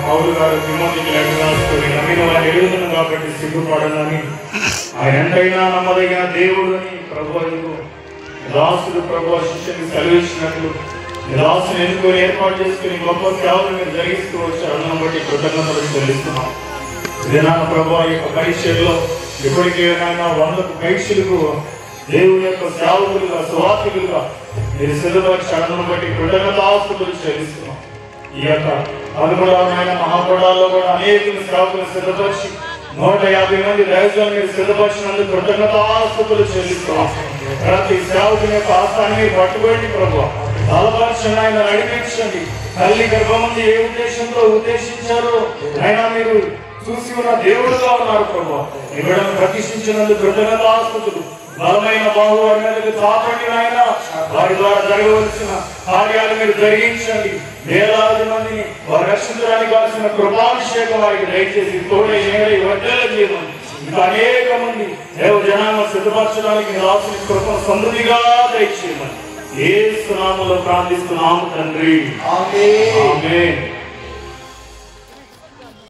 పౌలు గారు తిమోతికి లెటర్ రాసుకొని నమ్మిన వారు ఎరుగుదను కాబట్టి సిగ్గుపడనని ఆయన ఎంతైనా నమ్మదగిన దేవుడు అని ప్రభువుకు దాసుడు ప్రభు శిష్యుని సెలవిచ్చినట్లు దాసుని ఎన్నుకొని ఏర్పాటు చేసుకుని గొప్ప సేవలు మీరు జరిగిస్తూ వచ్చారు. అన్నం బట్టి కృతజ్ఞతలు చెల్లిస్తున్నాం. ఇదేనా ప్రభు ఈ యొక్క పరీక్షల్లో ఇప్పటికేమైనా 100 పరీక్షలకు దేవుని యొక్క సేవకులుగా సువార్తికులుగా మీరు సిద్ధపరిచి అన్నం బట్టి కృతజ్ఞతాస్తుతులు చెల్లిస్తున్నాం. ఈ యొక్క 13వ మహాపడాల్లో కూడా అనేక సేవకులు సిద్ధపరిచి 150 మంది దైవజనులు మీరు సిద్ధపరిచినందుకు కృతజ్ఞతాస్తుతులు చెల్లిస్తున్నాం. ప్రతి సేవకుని యొక్క ఆస్థాన్ని పట్టుకోండి ప్రభు, బలపరచండి, ఆయన నడిపించండి. తల్లి గర్భమంది ఏ ఉద్దేశంతో ఉద్దేశించారో అయినా మీరు చూసి ఉన్న దేవుడుగా ఉన్నారు ప్రభు. ఇక్కడ ప్రతిష్ఠించినందుకు కృతజ్ఞతాస్తుతులు. బలమైన బాహు వారి మీదకి చాపండి ఆయన, వారి ద్వారా జరగవలసిన కార్యాలు మీరు జరిగించండి. వేలాది మందిని వారు రక్షించడానికి కావాల్సిన కృపాభిషేకం వారికి దయచేసి తోడై వర్ధల చేయమని, ఇంకా అనేక మంది దేవ జనాన్ని సిద్ధపరచడానికి రాసిన కృపను సమృద్ధిగా దయచేయమని యేసు నామములో ప్రార్థిస్తున్నాము తండ్రి. ఆమేన్.